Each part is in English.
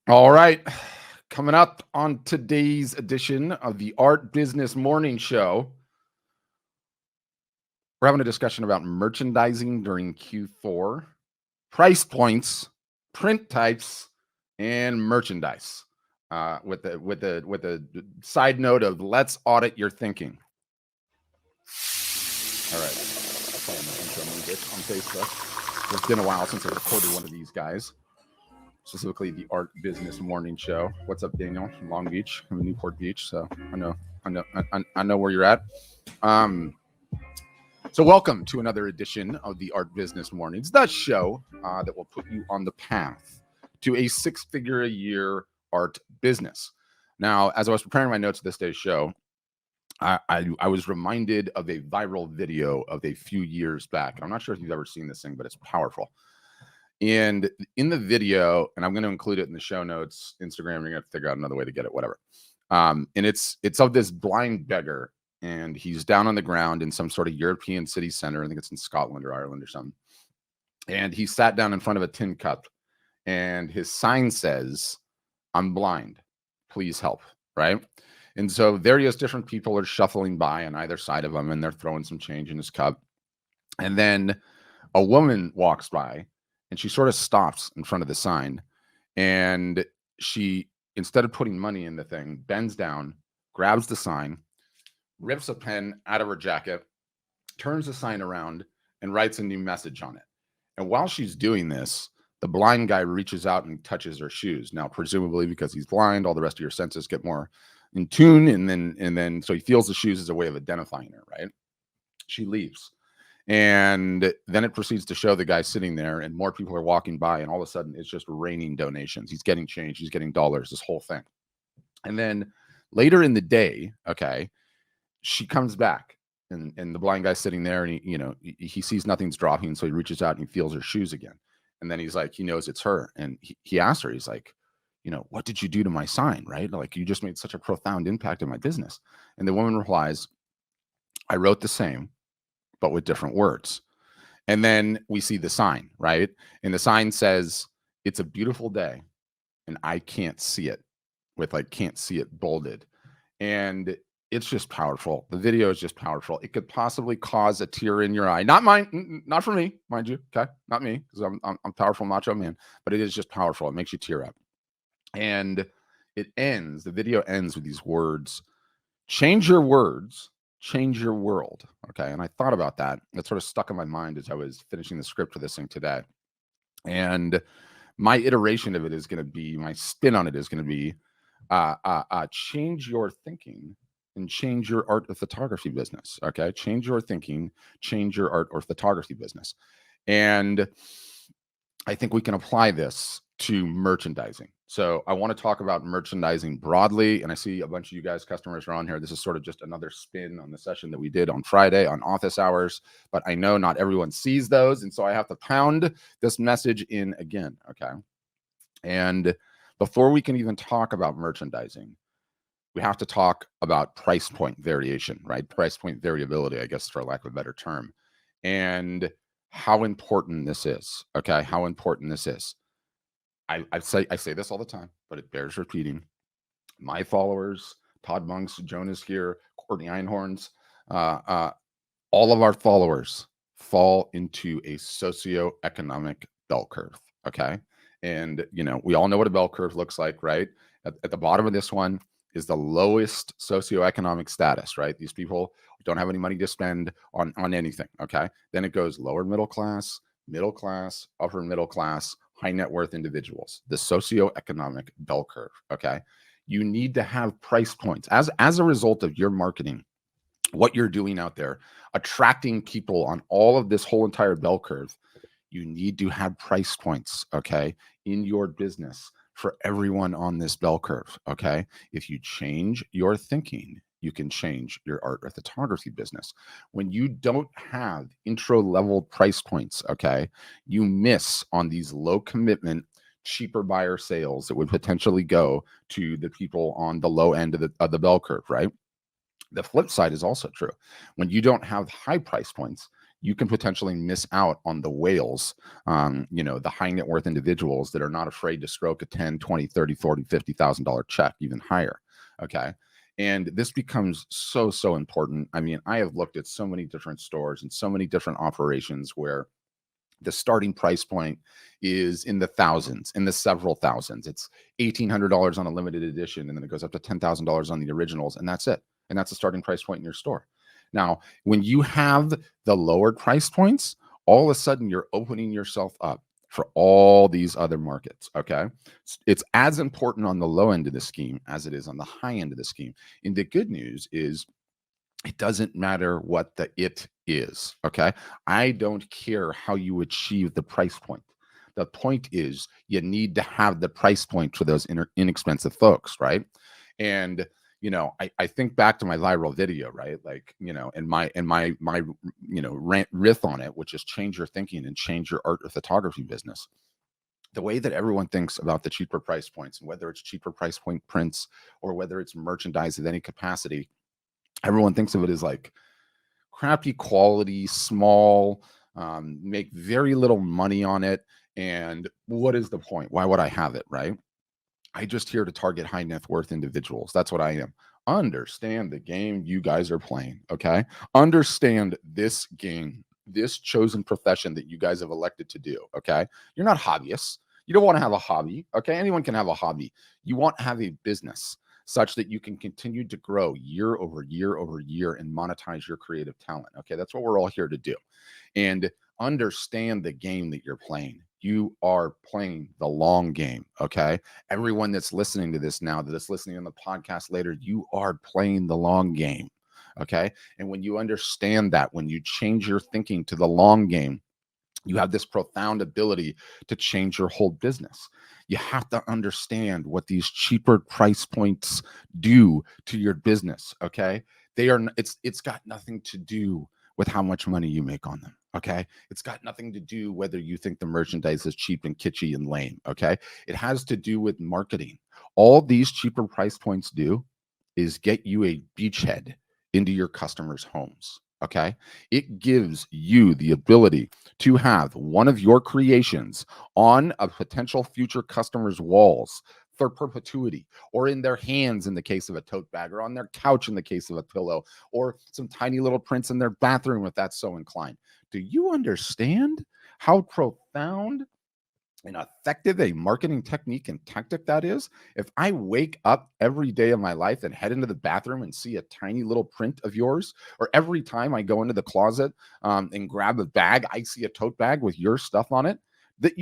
All right. Coming up on today's edition of the Art Business Morning Show, we're having a discussion about merchandising during Q4, price points, print types, and merchandise. With a side note of let's audit your thinking. All right. Playing the intro music on Facebook. It's been a while since I recorded one of these guys, specifically the Art Business Morning Show. What's up, Daniel? From Long Beach. I'm in Newport Beach, so I know where you're at. So welcome to another edition of the Art Business Mornings, the show that will put you on the path to a six-figure-a-year art business. Now, as I was preparing my notes for this day's show, I was reminded of a viral video of a few years back. I'm not sure if you've ever seen this thing, but it's powerful. And in the video, and I'm going to include it in the show notes, Instagram, you're going to have to figure out another way to get it, whatever. And it's of this blind beggar, and he's down on the ground in some sort of European city center. I think it's in Scotland or Ireland or something. And he sat down in front of a tin cup, and his sign says, "I'm blind, please help," right? And so various different people are shuffling by on either side of him, and they're throwing some change in his cup. And then a woman walks by, and she sort of stops in front of the sign, and she, instead of putting money in the thing, bends down, grabs the sign, rips a pen out of her jacket, turns the sign around, and writes a new message on it. And while she's doing this, the blind guy reaches out and touches her shoes. Now, presumably because he's blind, all the rest of your senses get more in tune, and then so he feels the shoes as a way of identifying her, right? She leaves. And then it proceeds to show the guy sitting there, and more people are walking by, and all of a sudden it's just raining donations. He's getting change, he's getting dollars, this whole thing. And then later in the day, okay, she comes back, and the blind guy's sitting there, and he sees nothing's dropping, so he reaches out and he feels her shoes again. And then he's like, he knows it's her, and he asks her, he's like, "What did you do to my sign?" Right? Like, you just made such a profound impact in my business. And the woman replies, "I wrote the same, but with different words." And then we see the sign, right? And the sign says, "It's a beautiful day, and I can't see it," with like "can't see it" bolded. And it's just powerful. The video is just powerful. It could possibly cause a tear in your eye. Not mine, not for me, mind you. Okay, not me, because I'm powerful macho man. But it is just powerful. It makes you tear up. And the video ends with these words: "Change your words, change your world." Okay. And I thought about that. It sort of stuck in my mind as I was finishing the script for this thing today. And my iteration of it is going to be, my spin on it is going to be, change your thinking and change your art or photography business. Okay. Change your thinking, change your art or photography business. And I think we can apply this to merchandising. So I want to talk about merchandising broadly. And I see a bunch of you guys, customers, are on here. This is sort of just another spin on the session that we did on Friday on office hours. But I know not everyone sees those. And so I have to pound this message in again. Okay. And before we can even talk about merchandising, we have to talk about price point variation, right? Price point variability, I guess, for lack of a better term. And how important this is. Okay. How important this is. I say this all the time, but it bears repeating. My followers, Todd Monks, Jonas here, Courtney Einhorns, all of our followers fall into a socioeconomic bell curve. Okay. And, we all know what a bell curve looks like, right? At the bottom of this one is the lowest socioeconomic status, right? These people don't have any money to spend on anything. Okay. Then it goes lower middle class, upper middle class, high net worth individuals, the socioeconomic bell curve. Okay. You need to have price points as a result of your marketing, what you're doing out there, attracting people on all of this whole entire bell curve. You need to have price points, okay, in your business for everyone on this bell curve. Okay. If you change your thinking, you can change your art or photography business. When you don't have intro level price points, okay, you miss on these low commitment, cheaper buyer sales that would potentially go to the people on the low end of the bell curve, right? The flip side is also true. When you don't have high price points, you can potentially miss out on the whales, the high net worth individuals that are not afraid to stroke a 10, 20, 30, 40, $50,000 check, even higher. Okay. And this becomes so, so important. I mean, I have looked at so many different stores and so many different operations where the starting price point is in the thousands, in the several thousands. It's $1,800 on a limited edition, and then it goes up to $10,000 on the originals, and that's it. And that's the starting price point in your store. Now, when you have the lower price points, all of a sudden you're opening yourself up for all these other markets. Okay. It's as important on the low end of the scheme as it is on the high end of the scheme. And the good news is it doesn't matter what the it is. Okay. I don't care how you achieve the price point. The point is you need to have the price point for those inexpensive folks. Right. And, I think back to my viral video, right? Like, and my rant riff on it, which is change your thinking and change your art or photography business. The way that everyone thinks about the cheaper price points, and whether it's cheaper price point prints or whether it's merchandise of any capacity, everyone thinks of it as like crappy quality, small, make very little money on it. And what is the point? Why would I have it? Right. I just here to target high net worth individuals. That's what I am. Understand the game you guys are playing. Okay. Understand this game, this chosen profession that you guys have elected to do. Okay. You're not hobbyists. You don't want to have a hobby. Okay. Anyone can have a hobby. You want to have a business such that you can continue to grow year over year over year and monetize your creative talent. Okay. That's what we're all here to do. And understand the game that you're playing. You are playing the long game. Okay. Everyone that's listening to this now, that is listening on the podcast later, you are playing the long game. Okay. And when you understand that, when you change your thinking to the long game, you have this profound ability to change your whole business. You have to understand what these cheaper price points do to your business. Okay. It's got nothing to do with how much money you make on them. Okay. It's got nothing to do whether you think the merchandise is cheap and kitschy and lame. Okay. It has to do with marketing. All these cheaper price points do is get you a beachhead into your customers' homes. Okay. It gives you the ability to have one of your creations on a potential future customer's walls for perpetuity, or in their hands in the case of a tote bag, or on their couch in the case of a pillow, or some tiny little prints in their bathroom if that's so inclined. Do you understand how profound and effective a marketing technique and tactic that is? If I wake up every day of my life and head into the bathroom and see a tiny little print of yours, or every time I go into the closet and grab a bag, I see a tote bag with your stuff on it, that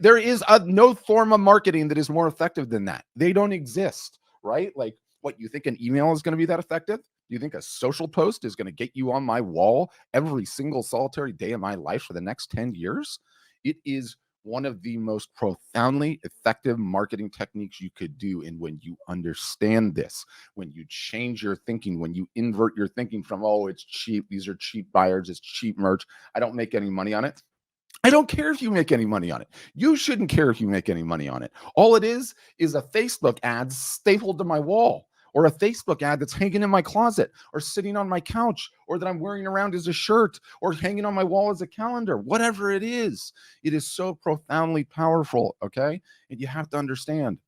there is no form of marketing that is more effective than that. They don't exist, right? Like, what, you think an email is going to be that effective? Do you think a social post is going to get you on my wall every single solitary day of my life for the next 10 years? It is one of the most profoundly effective marketing techniques you could do. And when you understand this, when you change your thinking, when you invert your thinking from, oh, it's cheap, these are cheap buyers, it's cheap merch, I don't make any money on it. I don't care if you make any money on it. You shouldn't care if you make any money on it. All it is a Facebook ad stapled to my wall, or a Facebook ad that's hanging in my closet, or sitting on my couch, or that I'm wearing around as a shirt, or hanging on my wall as a calendar. Whatever it is so profoundly powerful. Okay. And you have to understand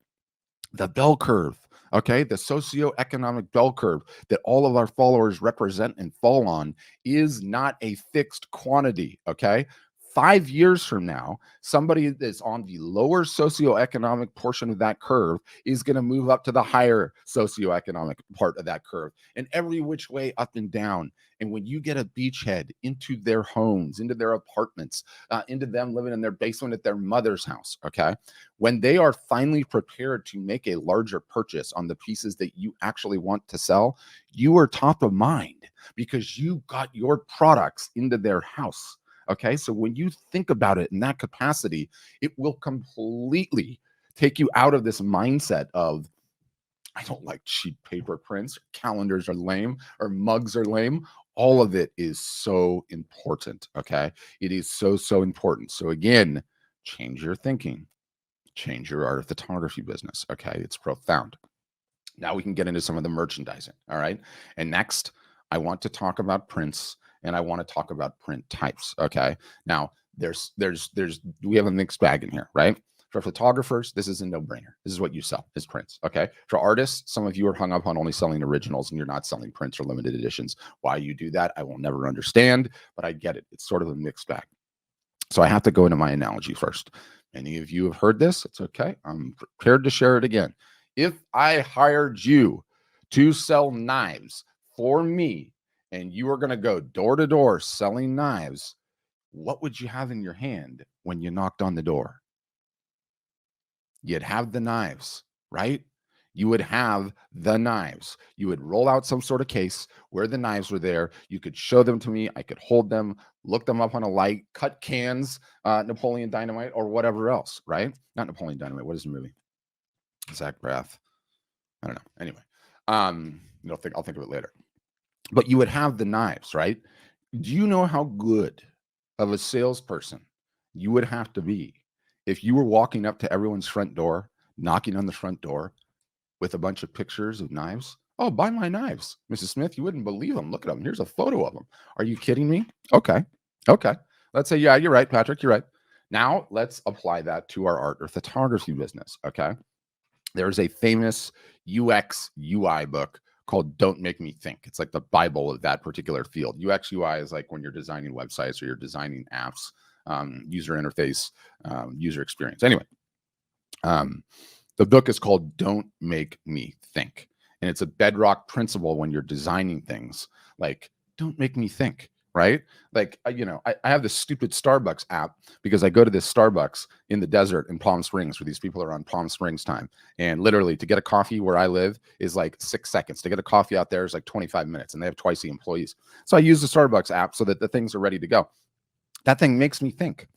the bell curve. Okay. The socioeconomic bell curve that all of our followers represent and fall on is not a fixed quantity. Okay. 5 years from now, somebody that's on the lower socioeconomic portion of that curve is going to move up to the higher socioeconomic part of that curve, and every which way up and down. And when you get a beachhead into their homes, into their apartments, into them living in their basement at their mother's house, okay, when they are finally prepared to make a larger purchase on the pieces that you actually want to sell, you are top of mind because you got your products into their house. Okay, so when you think about it in that capacity, it will completely take you out of this mindset of, I don't like cheap paper prints, calendars are lame, or mugs are lame. All of it is so important. Okay, it is so, so important. So again, change your thinking, change your art of photography business. Okay, it's profound. Now we can get into some of the merchandising. All right, and next, I want to talk about prints and I want to talk about print types. Okay. Now we have a mixed bag in here, right? For photographers, this is a no-brainer. This is what you sell is prints. Okay. For artists, some of you are hung up on only selling originals and you're not selling prints or limited editions. Why you do that, I will never understand, but I get it. It's sort of a mixed bag. So I have to go into my analogy first. Many of you have heard this. It's okay. I'm prepared to share it again. If I hired you to sell knives for me and you are going to go door to door selling knives, what would you have in your hand when you knocked on the door? You'd have the knives, right? You would have the knives. You would roll out some sort of case where the knives were there. You could show them to me. I could hold them, look them up on a light, cut cans, Napoleon Dynamite, or whatever else, right? Not Napoleon Dynamite. What is the movie? Zach Braff. I don't know. Anyway, I'll think of it later. But you would have the knives, right? Do you know how good of a salesperson you would have to be if you were walking up to everyone's front door, knocking on the front door with a bunch of pictures of knives? Oh, buy my knives, Mrs. Smith. You wouldn't believe them. Look at them. Here's a photo of them. Are you kidding me? Okay. Let's say, yeah, you're right, Patrick. You're right. Now let's apply that to our art or photography business. Okay. There's a famous UX UI book called Don't Make Me Think. It's like the Bible of that particular field. UX UI is like when you're designing websites or you're designing apps, user interface, user experience. Anyway, the book is called Don't Make Me Think. And it's a bedrock principle when you're designing things like, don't make me think, right? Like, I have this stupid Starbucks app because I go to this Starbucks in the desert in Palm Springs where these people are on Palm Springs time. And literally to get a coffee where I live is like 6 seconds. To get a coffee out there is like 25 minutes and they have twice the employees. So I use the Starbucks app so that the things are ready to go. That thing makes me think.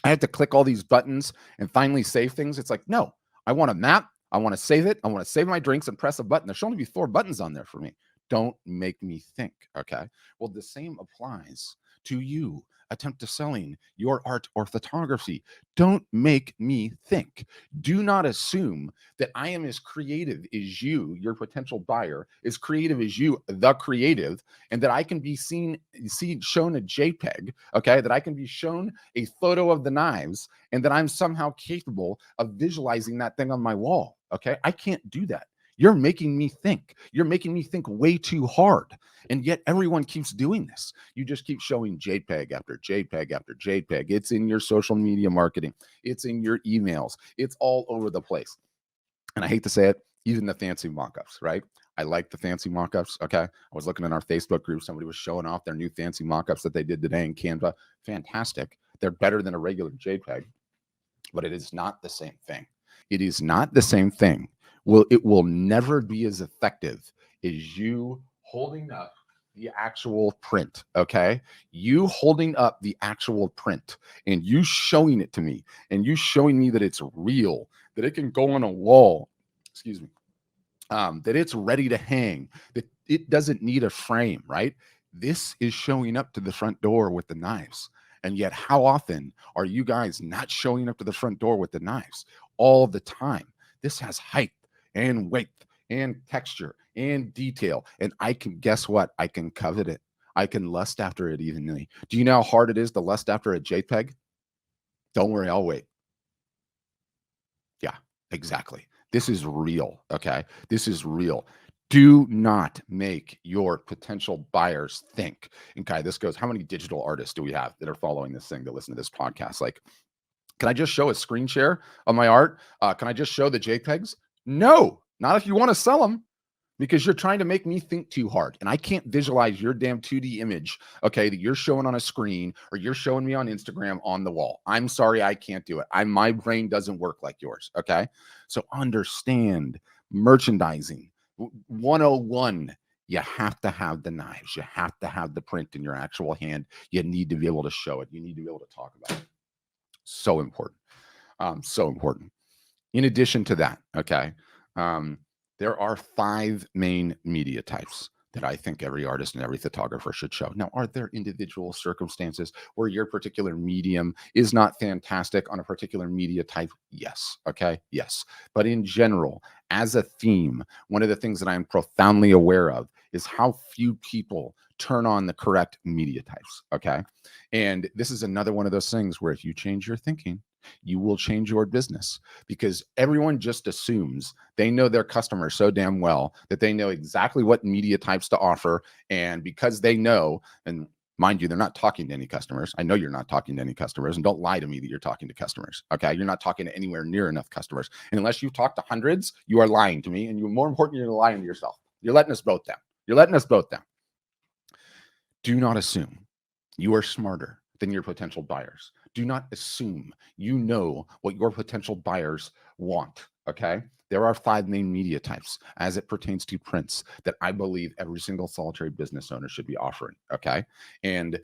I have to click all these buttons and finally save things. It's like, no, I want a map. I want to save it. I want to save my drinks and press a button. There should only be 4 buttons on there for me. Don't make me think. Okay. Well, the same applies to you. Attempt to selling your art or photography. Don't make me think. Do not assume that I am as creative as you, your potential buyer, as creative as you, the creative, and that I can be shown a JPEG, okay, that I can be shown a photo of the knives, and that I'm somehow capable of visualizing that thing on my wall, okay? I can't do that. You're making me think. You're making me think way too hard. And yet everyone keeps doing this. You just keep showing JPEG after JPEG after JPEG. It's in your social media marketing. It's in your emails. It's all over the place. And I hate to say it, even the fancy mock-ups, right? I like the fancy mock-ups, okay? I was looking in our Facebook group. Somebody was showing off their new fancy mock-ups that they did today in Canva. Fantastic. They're better than a regular JPEG, but it is not the same thing. It is not the same thing. It will never be as effective as you holding up the actual print, okay? You holding up the actual print and you showing it to me and you showing me that it's real, that it can go on a wall, excuse me, that it's ready to hang, that it doesn't need a frame, right? This is showing up to the front door with the knives. And yet, how often are you guys not showing up to the front door with the knives? All the time. This has height and weight and texture and detail. And I can, guess what? I can covet it. I can lust after it evenly. Do you know how hard it is to lust after a JPEG? Don't worry, I'll wait. Yeah, exactly. This is real, okay? This is real. Do not make your potential buyers think. And Kai, this goes, how many digital artists do we have that are following this thing, that listen to this podcast? Like, can I just show a screen share of my art? Can I just show the JPEGs? No, not if you want to sell them, because you're trying to make me think too hard. And I can't visualize your damn 2D image, okay, that you're showing on a screen or you're showing me on Instagram on the wall. I'm sorry, I can't do it. My brain doesn't work like yours, okay? So understand merchandising. 101, you have to have the knives. You have to have the print in your actual hand. You need to be able to show it. You need to be able to talk about it. So important. So important. In addition to that, okay, there are 5 main media types that I think every artist and every photographer should show. Now, are there individual circumstances where your particular medium is not fantastic on a particular media type? Yes. Okay. Yes. But in general, as a theme, one of the things that I'm profoundly aware of is how few people turn on the correct media types. Okay. And this is another one of those things where if you change your thinking, you will change your business, because everyone just assumes they know their customers so damn well that they know exactly what media types to offer. And because they know, and mind you, they're not talking to any customers. I know you're not talking to any customers, and don't lie to me that you're talking to customers. Okay. You're not talking to anywhere near enough customers. And unless you've talked to hundreds, you are lying to me. And you're more important, you're lying to yourself. You're letting us both down. You're letting us both down. Do not assume you are smarter than your potential buyers. Do not assume you know what your potential buyers want. Okay. There are 5 main media types as it pertains to prints that I believe every single solitary business owner should be offering. Okay. And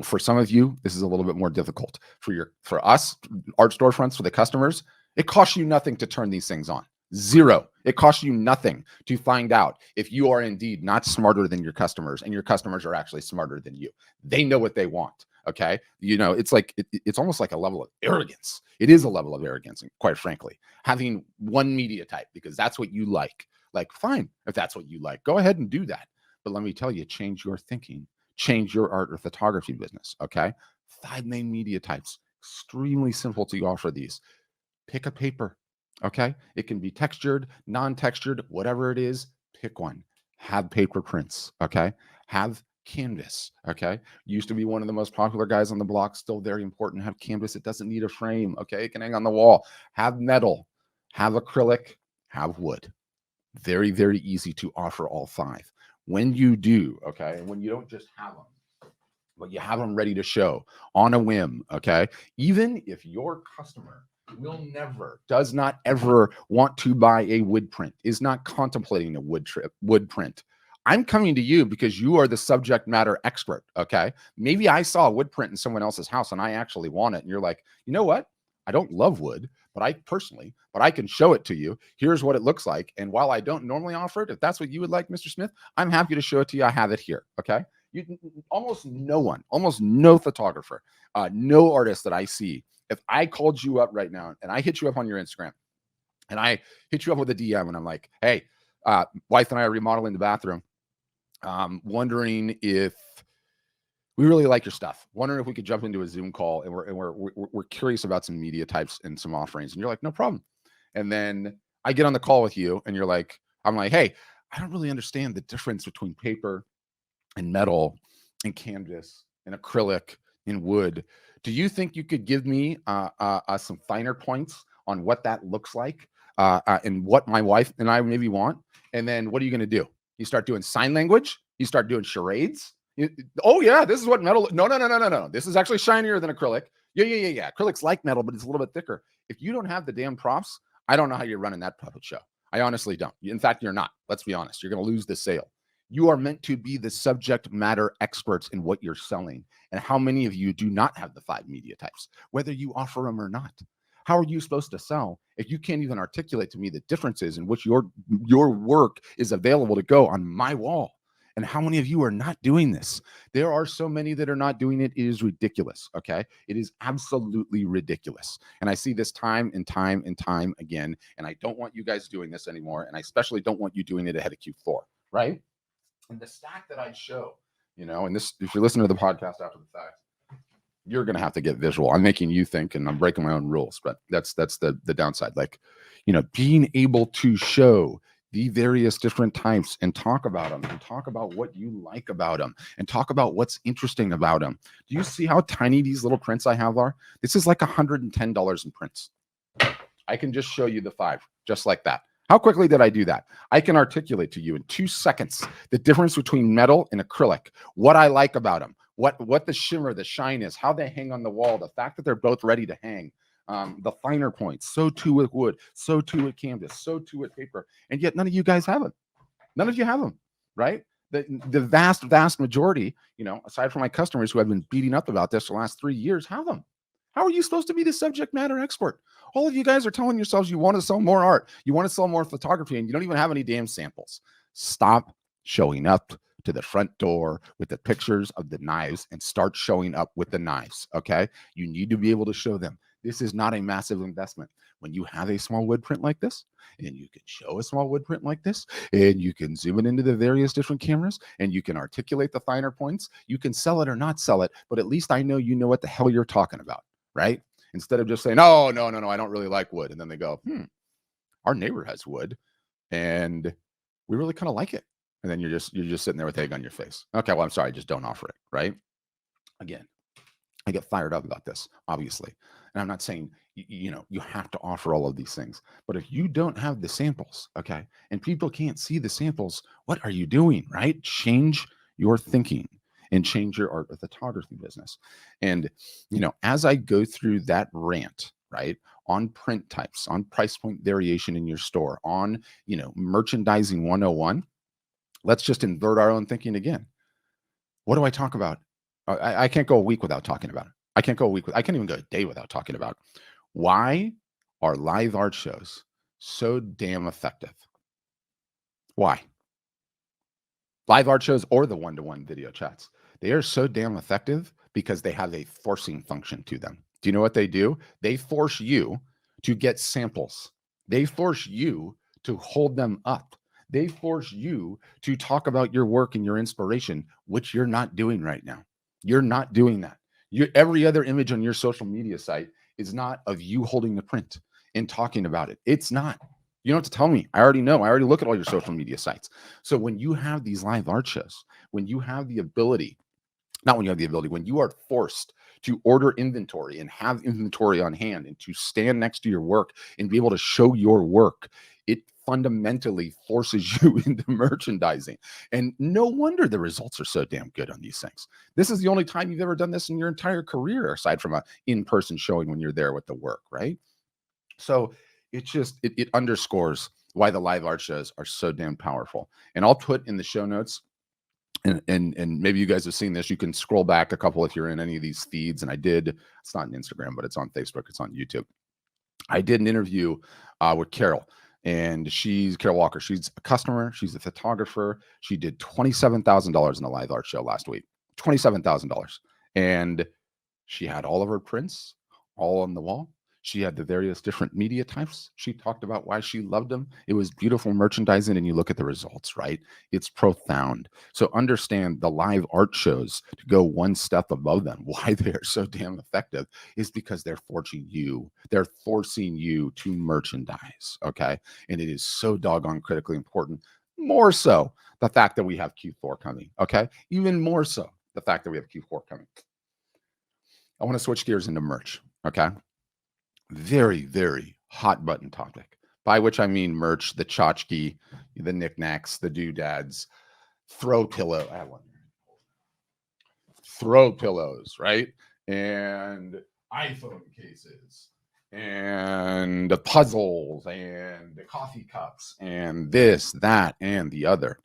for some of you, this is a little bit more difficult. For us, art storefronts, for the customers, it costs you nothing to turn these things on. Zero. It costs you nothing to find out if you are indeed not smarter than your customers, and your customers are actually smarter than you. They know what they want. Okay. It's like, it's almost like a level of arrogance. It is a level of arrogance, quite frankly, having one media type because that's what you like. Like, fine, if that's what you like, go ahead and do that. But let me tell you, change your thinking, change your art or photography business. Okay. 5 main media types, extremely simple to offer these. Pick a paper. Okay. It can be textured, non-textured, whatever it is, pick one. Have paper prints. Okay. Have canvas. Okay. Used to be one of the most popular guys on the block, still very important. Have canvas. It doesn't need a frame. Okay. It can hang on the wall. Have metal, have acrylic, have wood. Very, very easy to offer all 5. When you do, okay, and when you don't just have them, but you have them ready to show on a whim, okay, even if your customer does not ever want to buy a wood print, is not contemplating a wood print, I'm coming to you because you are the subject matter expert. Okay. Maybe I saw a wood print in someone else's house and I actually want it. And you're like, you know what? I don't love wood, but I can show it to you. Here's what it looks like. And while I don't normally offer it, if that's what you would like, Mr. Smith, I'm happy to show it to you. I have it here. Okay. Almost no photographer, no artist that I see, if I called you up right now and I hit you up on your Instagram and I hit you up with a DM and I'm like, hey, wife and I are remodeling the bathroom. Wondering if we really like your stuff. Wondering if we could jump into a Zoom call, and we're curious about some media types and some offerings. And you're like, no problem. And then I get on the call with you and I'm like, hey, I don't really understand the difference between paper and metal and canvas and acrylic and wood. Do you think you could give me some finer points on what that looks like and what my wife and I maybe want? And then what are you going to do? You start doing sign language? You start doing charades? Oh, yeah, this is what metal... No. This is actually shinier than acrylic. Yeah. Acrylic's like metal, but it's a little bit thicker. If you don't have the damn props, I don't know how you're running that puppet show. I honestly don't. In fact, you're not. Let's be honest. You're going to lose the sale. You are meant to be the subject matter experts in what you're selling. And how many of you do not have the 5 media types, whether you offer them or not? How are you supposed to sell if you can't even articulate to me the differences in which your work is available to go on my wall? And how many of you are not doing this? There are so many that are not doing it. It is ridiculous. Okay. It is absolutely ridiculous. And I see this time and time and time again. And I don't want you guys doing this anymore. And I especially don't want you doing it ahead of Q4. Right. And the stack that I show, and this, if you listen to the podcast after the fact, you're going to have to get visual. I'm making you think, and I'm breaking my own rules, but that's the downside. Like, being able to show the various different types and talk about them and talk about what you like about them and talk about what's interesting about them. Do you see how tiny these little prints I have are? This is like $110 in prints. I can just show you the 5 just like that. How quickly did I do that? I can articulate to you in 2 seconds the difference between metal and acrylic, what I like about them, what the shimmer, the shine is, how they hang on the wall, the fact that they're both ready to hang, the finer points. So too with wood, so too with canvas, so too with paper. And yet none of you guys have them. None of you have them, right? The vast majority, aside from my customers who have been beating up about this for the last 3 years, have them. How are you supposed to be the subject matter expert? All of you guys are telling yourselves you want to sell more art, you want to sell more photography, and you don't even have any damn samples. Stop showing up to the front door with the pictures of the knives and start showing up with the knives, okay? You need to be able to show them. This is not a massive investment. when you have a small wood print like this, and you can show a small wood print like this, and you can zoom it into the various different cameras, and you can articulate the finer points, you can sell it or not sell it, but at least I know you know what the hell you're talking about, right? Instead of just saying, oh, no, I don't really like wood. And then they go, our neighbor has wood, and we really kind of like it. And then you're just sitting there with egg on your face. Okay, well, I'm sorry, just don't offer it, right? Again, I get fired up about this, obviously. And I'm not saying, you have to offer all of these things. But if you don't have the samples, okay, and people can't see the samples, what are you doing, right? Change your thinking and change your art photography business. And, as I go through that rant, right, on print types, on price point variation in your store, on, merchandising 101, let's just invert our own thinking again. What do I talk about? I can't go a week without talking about it. I can't even go a day without talking about it. Why are live art shows so damn effective? Why? Live art shows or the one-to-one video chats. They are so damn effective because they have a forcing function to them. Do you know what they do? They force you to get samples. They force you to hold them up. They force you to talk about your work and your inspiration, which you're not doing right now. You're not doing that. Every other image on your social media site is not of you holding the print and talking about it. It's not. You don't have to tell me. I already know. I already look at all your social media sites. So when you have these live art shows, when you have the ability, not when you have the ability, when you are forced to order inventory and have inventory on hand and to stand next to your work and be able to show your work, it fundamentally forces you into merchandising. And no wonder the results are so damn good on these things. This is the only time you've ever done this in your entire career, aside from an in-person showing when you're there with the work, right? So it underscores why the live art shows are so damn powerful. And I'll put in the show notes, and maybe you guys have seen this. You can scroll back a couple if you're in any of these feeds. And it's not on Instagram, but it's on Facebook. It's on YouTube. I did an interview with Carol, and Carol Walker. She's a customer. She's a photographer. She did $27,000 in a live art show last week. $27,000. And she had all of her prints all on the wall. She had the various different media types. She talked about why she loved them. It was beautiful merchandising, and you look at the results, right? It's profound. So understand the live art shows, to go one step above them, why they're so damn effective is because they're forcing you to merchandise, okay? And it is so doggone critically important. More so the fact that we have Q4 coming, okay? Even more so the fact that we have Q4 coming. I want to switch gears into merch, okay? Very, very hot button topic, by which I mean merch, the tchotchke, the knickknacks, the doodads, throw pillow. I have one. Throw pillows, right? And iPhone cases, and the puzzles, and the coffee cups, and this, that, and the other.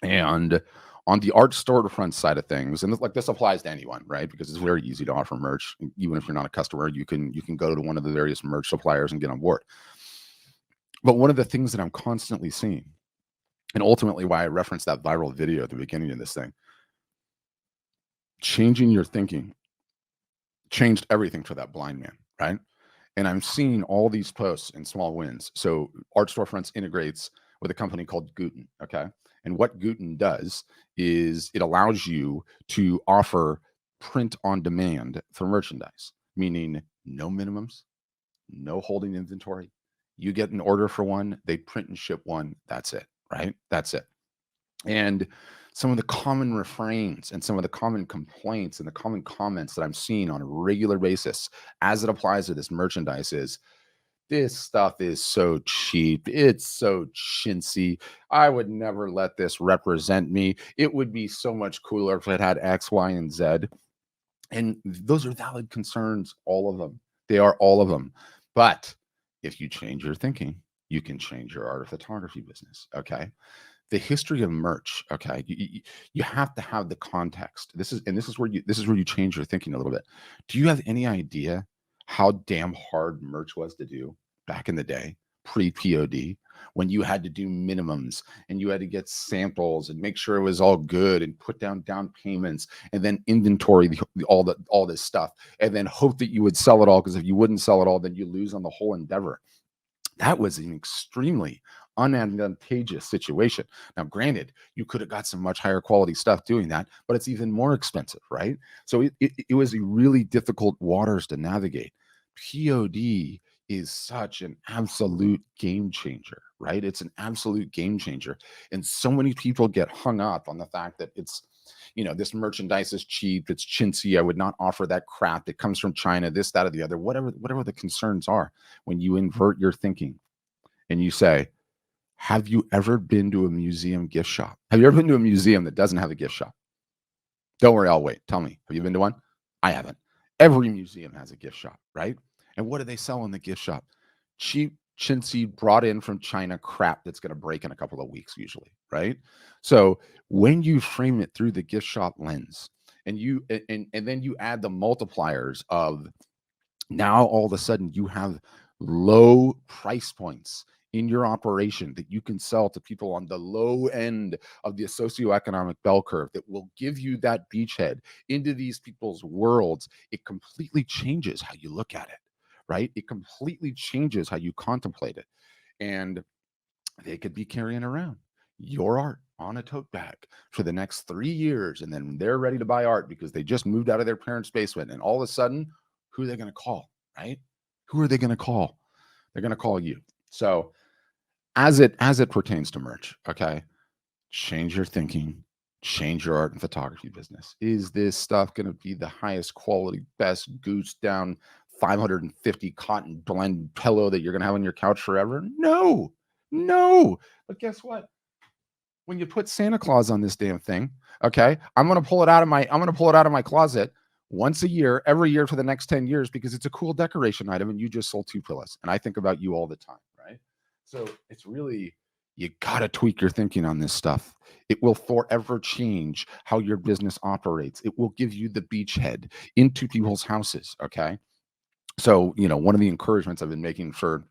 And on the art storefront side of things, and this applies to anyone, right? Because it's very easy to offer merch. Even if you're not a customer, you can go to one of the various merch suppliers and get on board. But one of the things that I'm constantly seeing, and ultimately why I referenced that viral video at the beginning of this thing, changing your thinking changed everything for that blind man, right? And I'm seeing all these posts and small wins. So Art Storefronts integrates with a company called Guten, okay? And what Guten does is it allows you to offer print on demand for merchandise, meaning no minimums, no holding inventory. You get an order for one, they print and ship one. That's it, right? That's it. And some of the common refrains and some of the common complaints and the common comments that I'm seeing on a regular basis as it applies to this merchandise is, this stuff is so cheap. It's so chintzy. I would never let this represent me. It would be so much cooler if it had X, Y, and Z. And those are valid concerns, all of them. They are all of them. But if you change your thinking, you can change your art of photography business, okay? The history of merch, okay? You have to have the context. This is where you change your thinking a little bit. Do you have any idea how damn hard merch was to do back in the day, pre-POD? when you had to do minimums and you had to get samples and make sure it was all good and put down payments and then inventory all this stuff and then hope that you would sell it all, because if you wouldn't sell it all, then you lose on the whole endeavor. That was an extremely unadvantageous situation. Now, granted, you could have got some much higher quality stuff doing that, but it's even more expensive, right? So it was a really difficult waters to navigate. POD is such an absolute game changer, right? It's an absolute game changer. And so many people get hung up on the fact that it's, this merchandise is cheap, it's chintzy, I would not offer that crap, it comes from China, this, that, or the other, whatever the concerns are. When you invert your thinking and you say, have you ever been to a museum gift shop? Have you ever been to a museum that doesn't have a gift shop? Don't worry, I'll wait. Tell me, have you been to one? I haven't. Every museum has a gift shop, right? And what do they sell in the gift shop? Cheap, chintzy, brought in from China crap that's going to break in a couple of weeks usually, right? So when you frame it through the gift shop lens, and then you add the multipliers of, now all of a sudden you have low price points in your operation that you can sell to people on the low end of the socioeconomic bell curve that will give you that beachhead into these people's worlds. It completely changes how you look at it, right? It completely changes how you contemplate it. And they could be carrying around your art on a tote bag for the next 3 years. And then they're ready to buy art because they just moved out of their parents' basement. And all of a sudden, who are they going to call, right? Who are they going to call? They're going to call you. So as it pertains to merch, okay, change your thinking, change your art and photography business. Is this stuff going to be the highest quality, best goose down 550 cotton blend pillow that you're going to have on your couch forever? No. But guess what? When you put Santa Claus on this damn thing, okay, I'm going to pull it out of my closet once a year, every year for the next 10 years, because it's a cool decoration item and you just sold 2 pillows. And I think about you all the time, right? So it's really, you got to tweak your thinking on this stuff. It will forever change how your business operates. It will give you the beachhead into people's houses, okay? So, one of the encouragements I've been making for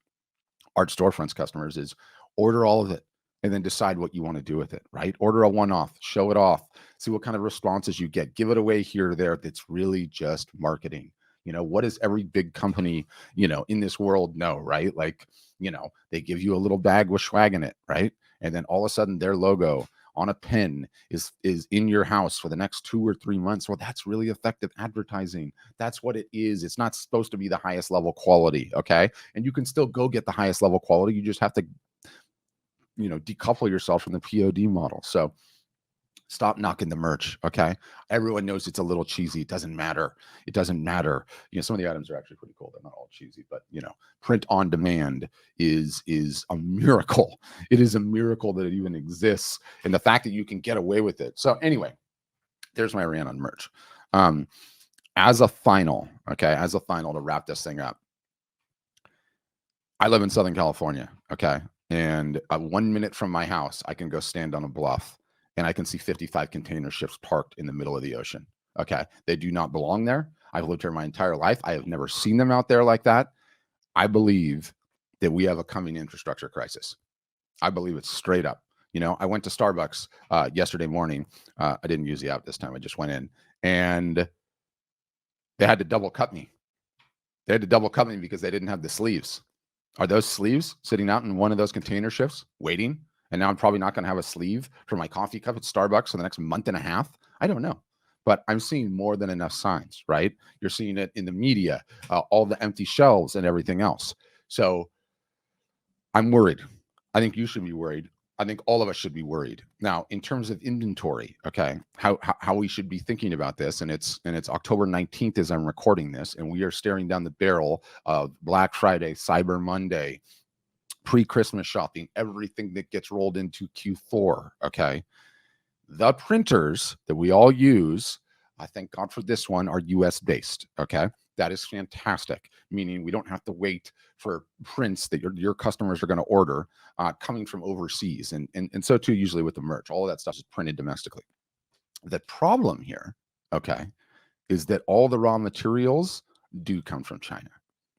Art Storefronts customers is order all of it and then decide what you want to do with it, right? Order a one-off, show it off, see what kind of responses you get, give it away here or there. That's really just marketing. What does every big company, in this world know, right? Like, they give you a little bag with swag in it, right? And then all of a sudden their logo on a pen is in your house for the next 2 or 3 months. Well, that's really effective advertising. That's what it is. It's not supposed to be the highest level quality, okay? And you can still go get the highest level quality. You just have to, decouple yourself from the POD model. So stop knocking the merch, okay? Everyone knows it's a little cheesy. It doesn't matter. Some of the items are actually pretty cool. They're not all cheesy, but print on demand is a miracle. It is a miracle that it even exists, and the fact that you can get away with it. So anyway, there's my rant on merch. As a final to wrap this thing up, I live in Southern California, okay? And 1 minute from my house, I can go stand on a bluff and I can see 55 container ships parked in the middle of the ocean. Okay. They do not belong there. I've lived here my entire life. I have never seen them out there like that. I believe that we have a coming infrastructure crisis. I believe it's straight up. I went to Starbucks yesterday morning. I didn't use the app this time. I just went in and they had to double cut me. Because they didn't have the sleeves. Are those sleeves sitting out in one of those container ships waiting? And now I'm probably not going to have a sleeve for my coffee cup at Starbucks for the next month and a half. I don't know. But I'm seeing more than enough signs, right? You're seeing it in the media, all the empty shelves and everything else. So I'm worried. I think you should be worried. I think all of us should be worried. Now, in terms of inventory, okay, how we should be thinking about this, and it's October 19th as I'm recording this, and we are staring down the barrel of Black Friday, Cyber Monday, pre-Christmas shopping, everything that gets rolled into Q4, okay? The printers that we all use, I thank God for this one, are US based, okay? That is fantastic, meaning we don't have to wait for prints that your customers are going to order coming from overseas. And so too, usually with the merch, all of that stuff is printed domestically. The problem here, okay, is that all the raw materials do come from China.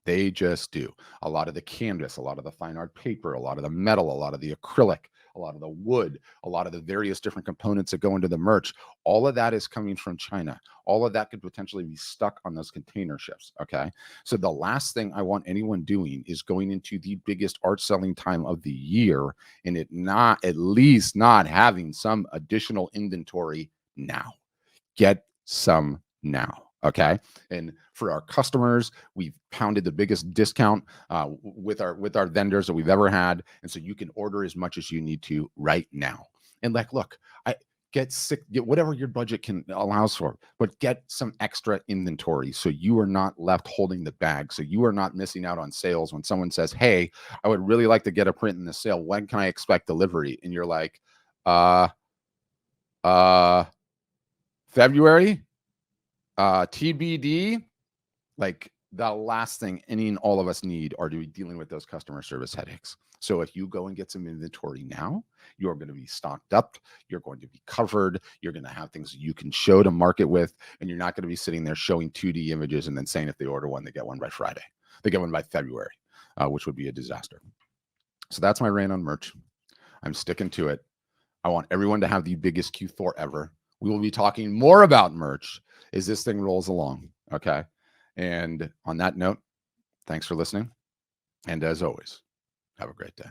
They just do. A lot of the canvas, a lot of the fine art paper, a lot of the metal, a lot of the acrylic, a lot of the wood, a lot of the various different components that go into the merch. All of that is coming from China. All of that could potentially be stuck on those container ships. Okay. So the last thing I want anyone doing is going into the biggest art selling time of the year and it not at least not having some additional inventory now. Get some now. Okay. And for our customers, we've pounded the biggest discount with our vendors that we've ever had. And so you can order as much as you need to right now. And like, look, I get whatever your budget can allows for, but get some extra inventory so you are not left holding the bag. So you are not missing out on sales when someone says, hey, I would really like to get a print in the sale. When can I expect delivery? And you're like, February, TBD. Like the last thing any and all of us need are to be dealing with those customer service headaches. So if you go and get some inventory now, you're going to be stocked up, you're going to be covered, you're going to have things you can show to market with, and you're not going to be sitting there showing 2D images and then saying if they order one, they get one by Friday. They get one by February, which would be a disaster. So that's my rant on merch. I'm sticking to it. I want everyone to have the biggest Q4 ever. We will be talking more about merch as this thing rolls along. Okay. And on that note, thanks for listening. And as always, have a great day.